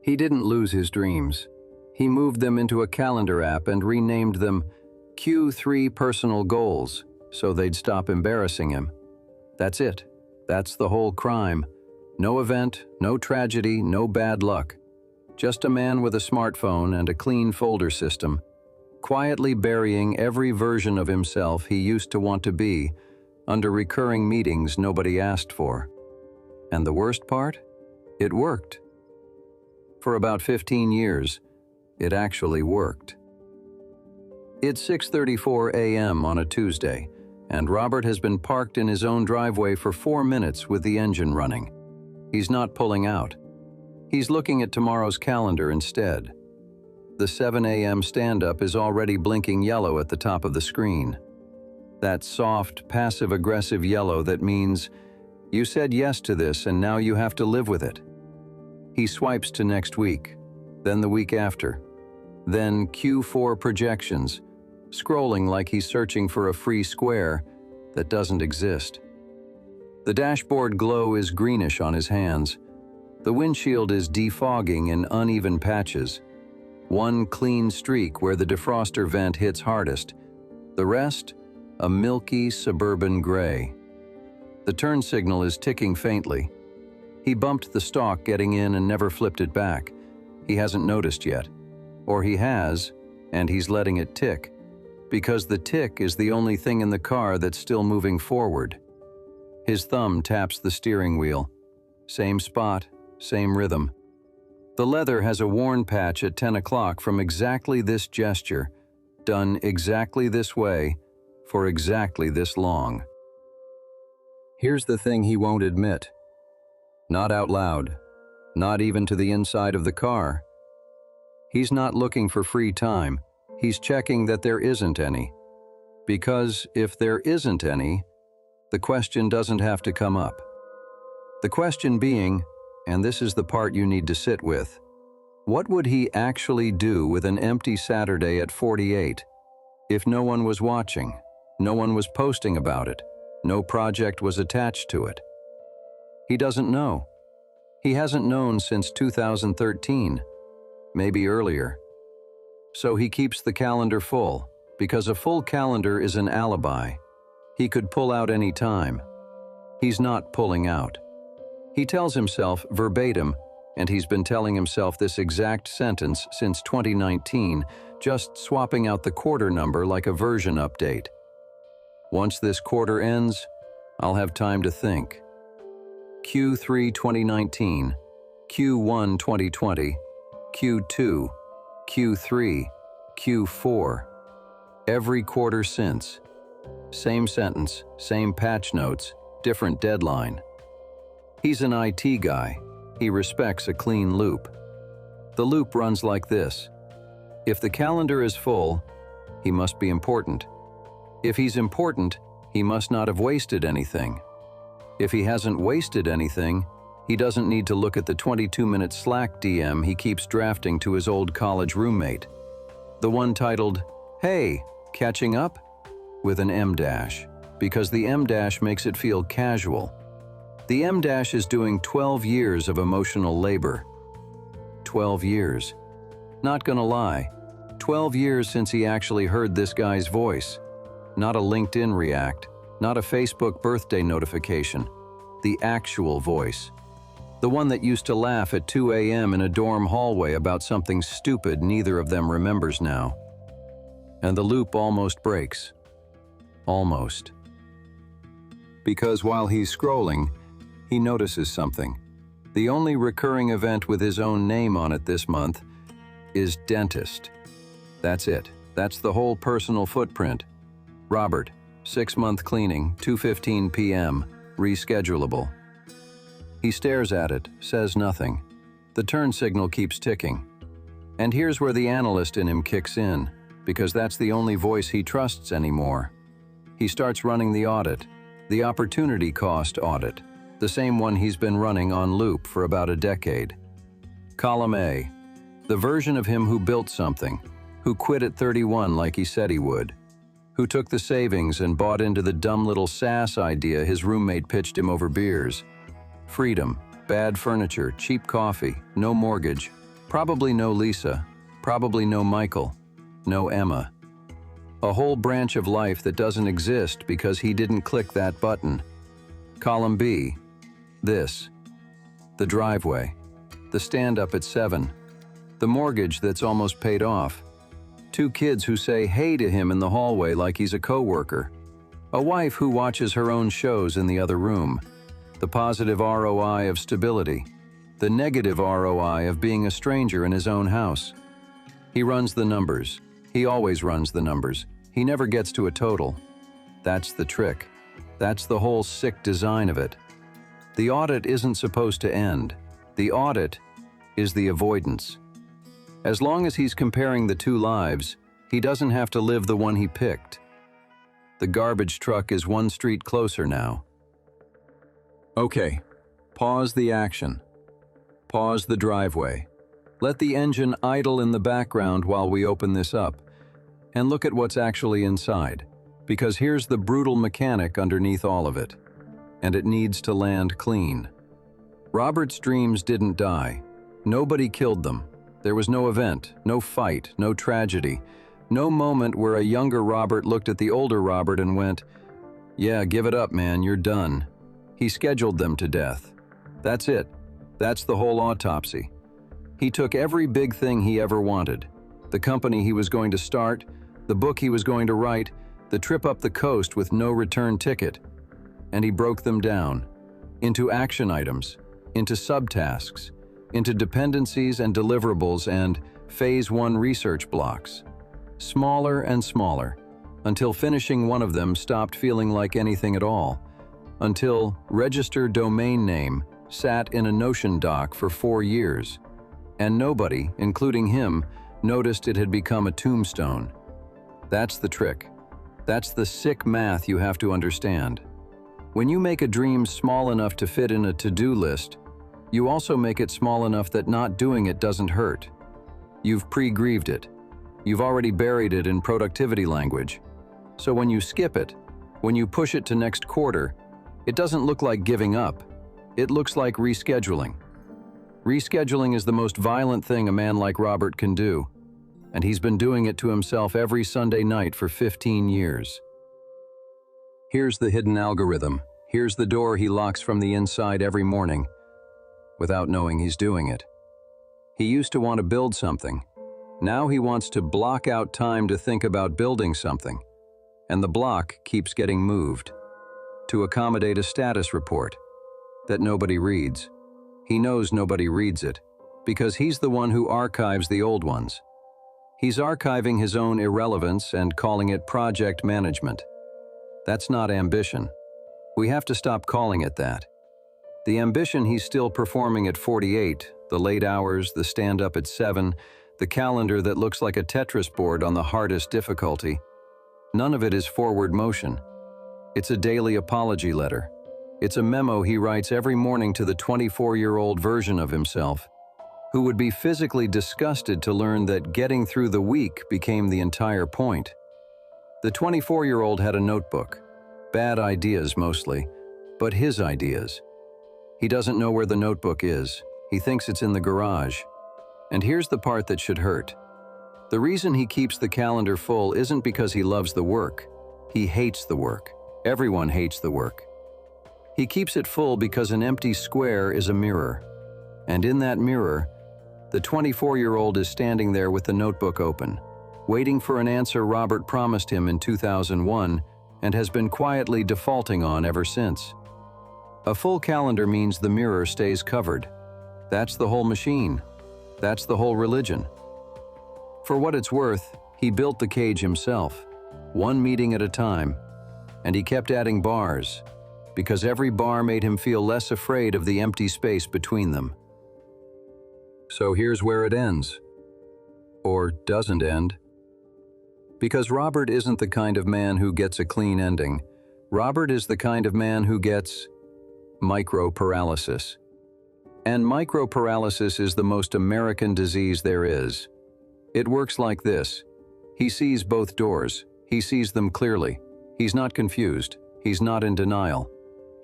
He didn't lose his dreams. He moved them into a calendar app and renamed them Q3 Personal Goals so they'd stop embarrassing him. That's it. That's the whole crime. No event, no tragedy, no bad luck. Just a man with a smartphone and a clean folder system, quietly burying every version of himself he used to want to be under recurring meetings nobody asked for. And the worst part? It worked. For about 15 years, it actually worked. It's 6:34 a.m. on a Tuesday, and Robert has been parked in his own driveway for 4 minutes with the engine running. He's not pulling out. He's looking at tomorrow's calendar instead. The 7 a.m. stand-up is already blinking yellow at the top of the screen. That soft, passive-aggressive yellow that means, you said yes to this and now you have to live with it. He swipes to next week, then the week after, then Q4 projections, scrolling like he's searching for a free square that doesn't exist. The dashboard glow is greenish on his hands. The windshield is defogging in uneven patches. One clean streak where the defroster vent hits hardest. The rest, a milky suburban gray. The turn signal is ticking faintly. He bumped the stalk getting in and never flipped it back. He hasn't noticed yet. Or he has, and he's letting it tick, because the tick is the only thing in the car that's still moving forward. His thumb taps the steering wheel. Same spot, same rhythm. The leather has a worn patch at 10 o'clock from exactly this gesture, done exactly this way, for exactly this long. Here's the thing he won't admit. Not out loud, not even to the inside of the car. He's not looking for free time. He's checking that there isn't any. Because if there isn't any, the question doesn't have to come up. The question being, and this is the part you need to sit with, what would he actually do with an empty Saturday at 48 if no one was watching, no one was posting about it, no project was attached to it? He doesn't know. He hasn't known since 2013, maybe earlier. So he keeps the calendar full, because a full calendar is an alibi. He could pull out any time. He's not pulling out. He tells himself verbatim, and he's been telling himself this exact sentence since 2019, just swapping out the quarter number like a version update. Once this quarter ends, I'll have time to think. Q3 2019, Q1 2020, Q2, Q3, Q4. Every quarter since. Same sentence, same patch notes, different deadline. He's an IT guy. He respects a clean loop. The loop runs like this. If the calendar is full, he must be important. If he's important, he must not have wasted anything. If he hasn't wasted anything, he doesn't need to look at the 22-minute Slack DM he keeps drafting to his old college roommate. The one titled, "Hey, catching up?" with an M dash, because the M dash makes it feel casual. The M dash is doing 12 years of emotional labor. 12 years. Not gonna lie, 12 years since he actually heard this guy's voice. Not a LinkedIn react, not a Facebook birthday notification. The actual voice. The one that used to laugh at 2 a.m. in a dorm hallway about something stupid neither of them remembers now. And the loop almost breaks. Almost. Because while he's scrolling, he notices something. The only recurring event with his own name on it this month is dentist. That's it. That's the whole personal footprint. Robert, 6-month cleaning, 2:15 p.m., reschedulable. He stares at it, says nothing. The turn signal keeps ticking. And here's where the analyst in him kicks in, because that's the only voice he trusts anymore. He starts running the audit, the opportunity cost audit, the same one he's been running on loop for about a decade. Column A, the version of him who built something, who quit at 31 like he said he would, who took the savings and bought into the dumb little SaaS idea his roommate pitched him over beers. Freedom, bad furniture, cheap coffee, no mortgage, Probably no Lisa, probably no Michael, no Emma. A whole branch of life that doesn't exist because he didn't click that button. Column B, this. The driveway, the stand-up at 7, the mortgage that's almost paid off, 2 kids who say hey to him in the hallway like he's a coworker, a wife who watches her own shows in the other room, the positive ROI of stability, the negative ROI of being a stranger in his own house. He runs the numbers. He always runs the numbers. He never gets to a total. That's the trick. That's the whole sick design of it. The audit isn't supposed to end. The audit is the avoidance. As long as he's comparing the 2 lives, he doesn't have to live the one he picked. The garbage truck is 1 street closer now. Okay, pause the action. Pause the driveway. Let the engine idle in the background while we open this up, and look at what's actually inside, because here's the brutal mechanic underneath all of it. And it needs to land clean. Robert's dreams didn't die. Nobody killed them. There was no event, no fight, no tragedy, no moment where a younger Robert looked at the older Robert and went, "Yeah, give it up, man, you're done." He scheduled them to death. That's it. That's the whole autopsy. He took every big thing he ever wanted, the company he was going to start, the book he was going to write, the trip up the coast with no return ticket, and he broke them down into action items, into subtasks, into dependencies and deliverables and phase 1 research blocks, smaller and smaller, until finishing one of them stopped feeling like anything at all, until register domain name sat in a Notion doc for 4 years, and nobody, including him, noticed it had become a tombstone. That's the trick. That's the sick math you have to understand. When you make a dream small enough to fit in a to-do list, you also make it small enough that not doing it doesn't hurt. You've pre-grieved it. You've already buried it in productivity language. So when you skip it, when you push it to next quarter, it doesn't look like giving up. It looks like rescheduling. Rescheduling is the most violent thing a man like Robert can do, and he's been doing it to himself every Sunday night for 15 years. Here's the hidden algorithm. Here's the door he locks from the inside every morning, without knowing he's doing it. He used to want to build something. Now he wants to block out time to think about building something, and the block keeps getting moved to accommodate a status report that nobody reads. He knows nobody reads it because he's the one who archives the old ones. He's archiving his own irrelevance and calling it project management. That's not ambition. We have to stop calling it that. The ambition he's still performing at 48, the late hours, the stand-up at 7, the calendar that looks like a Tetris board on the hardest difficulty, none of it is forward motion. It's a daily apology letter. It's a memo he writes every morning to the 24-year-old version of himself, who would be physically disgusted to learn that getting through the week became the entire point. The 24-year-old had a notebook, bad ideas mostly, but his ideas. He doesn't know where the notebook is. He thinks it's in the garage. And here's the part that should hurt. The reason he keeps the calendar full isn't because he loves the work. He hates the work. Everyone hates the work. He keeps it full because an empty square is a mirror. And in that mirror, the 24-year-old is standing there with the notebook open, waiting for an answer Robert promised him in 2001 and has been quietly defaulting on ever since. A full calendar means the mirror stays covered. That's the whole machine. That's the whole religion. For what it's worth, he built the cage himself, one meeting at a time, and he kept adding bars, because every bar made him feel less afraid of the empty space between them. So here's where it ends. Or doesn't end. Because Robert isn't the kind of man who gets a clean ending. Robert is the kind of man who gets micro-paralysis. And micro-paralysis is the most American disease there is. It works like this. He sees both doors. He sees them clearly. He's not confused. He's not in denial.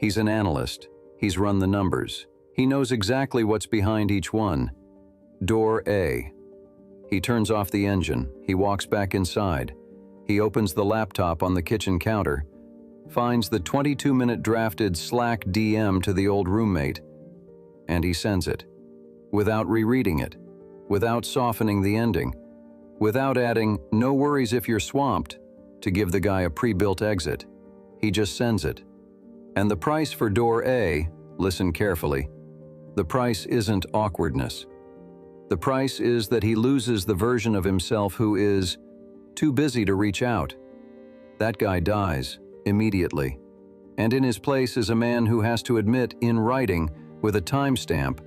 He's an analyst. He's run the numbers. He knows exactly what's behind each one. Door A. He turns off the engine. He walks back inside. He opens the laptop on the kitchen counter, finds the 22-minute drafted Slack DM to the old roommate, and he sends it, without rereading it, without softening the ending, without adding, "No worries if you're swamped," to give the guy a pre-built exit. He just sends it. And the price for door A, listen carefully, the price isn't awkwardness. The price is that he loses the version of himself who is too busy to reach out. That guy dies immediately. And in his place is a man who has to admit in writing with a timestamp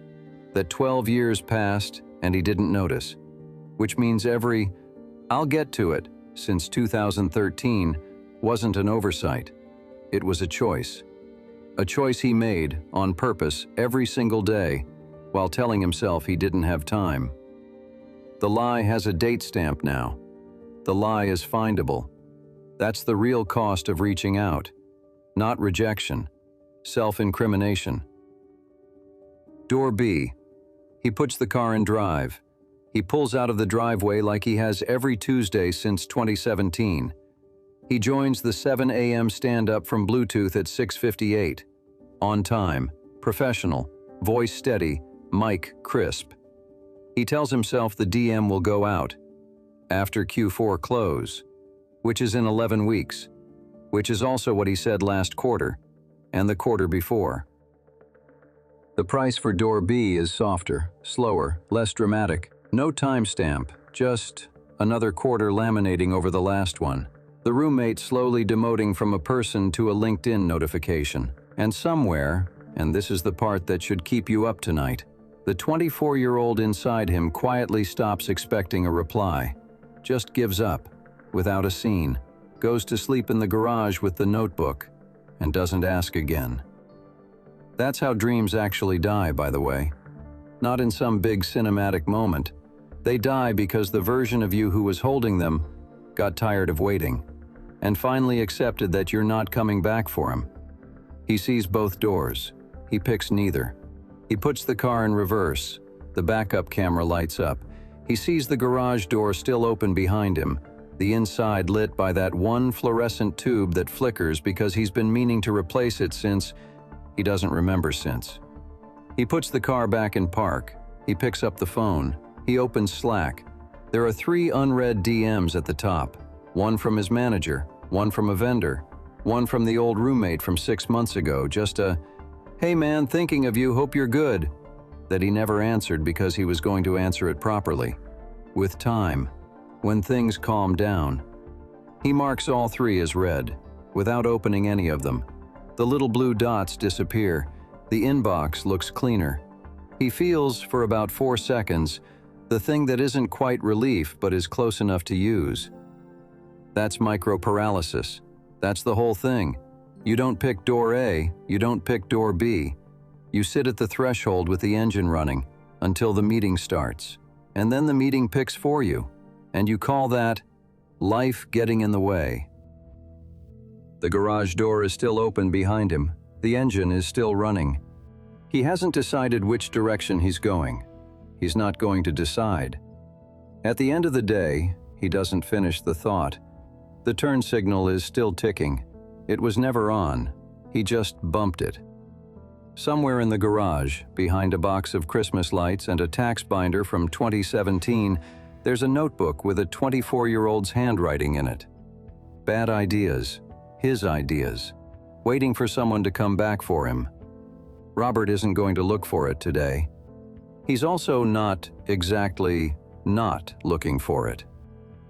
that 12 years passed and he didn't notice, which means every "I'll get to it" since 2013 wasn't an oversight. It was a choice. A choice he made on purpose every single day while telling himself he didn't have time. The lie has a date stamp now. The lie is findable. That's the real cost of reaching out. Not rejection, self-incrimination. Door B. He puts the car in drive. He pulls out of the driveway like he has every Tuesday since 2017. He joins the 7 a.m. stand-up from Bluetooth at 6:58. On time, professional, voice steady, mic crisp. He tells himself the DM will go out after Q4 close, which is in 11 weeks, which is also what he said last quarter and the quarter before. The price for door B is softer, slower, less dramatic. No timestamp, just another quarter laminating over the last one. The roommate slowly demoting from a person to a LinkedIn notification. And somewhere, and this is the part that should keep you up tonight, the 24-year-old inside him quietly stops expecting a reply, just gives up, without a scene, goes to sleep in the garage with the notebook, and doesn't ask again. That's how dreams actually die, by the way. Not in some big cinematic moment. They die because the version of you who was holding them got tired of waiting, and finally accepted that you're not coming back for him. He sees both doors. He picks neither. He puts the car in reverse. The backup camera lights up. He sees the garage door still open behind him, the inside lit by that one fluorescent tube that flickers because he's been meaning to replace it since he doesn't remember since. He puts the car back in park. He picks up the phone. He opens Slack. There are 3 unread DMs at the top. One from his manager, one from a vendor, one from the old roommate from 6 months ago, just a, "Hey man, thinking of you, hope you're good," that he never answered because he was going to answer it properly. With time, when things calm down. He marks all 3 as read, without opening any of them. The little blue dots disappear. The inbox looks cleaner. He feels, for about 4 seconds, the thing that isn't quite relief but is close enough to use. That's micro-paralysis. That's the whole thing. You don't pick door A, you don't pick door B. You sit at the threshold with the engine running until the meeting starts, and then the meeting picks for you, and you call that life getting in the way. The garage door is still open behind him. The engine is still running. He hasn't decided which direction he's going. He's not going to decide. At the end of the day, he doesn't finish the thought. The turn signal is still ticking. It was never on. He just bumped it. Somewhere in the garage, behind a box of Christmas lights and a tax binder from 2017, there's a notebook with a 24-year-old's handwriting in it. Bad ideas. His ideas. Waiting for someone to come back for him. Robert isn't going to look for it today. He's also not exactly not looking for it.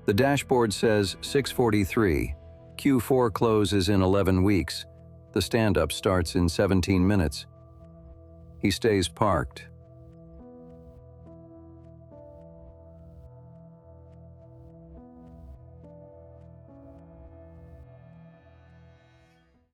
The dashboard says 6:43. Q4 closes in 11 weeks. The stand-up starts in 17 minutes. He stays parked,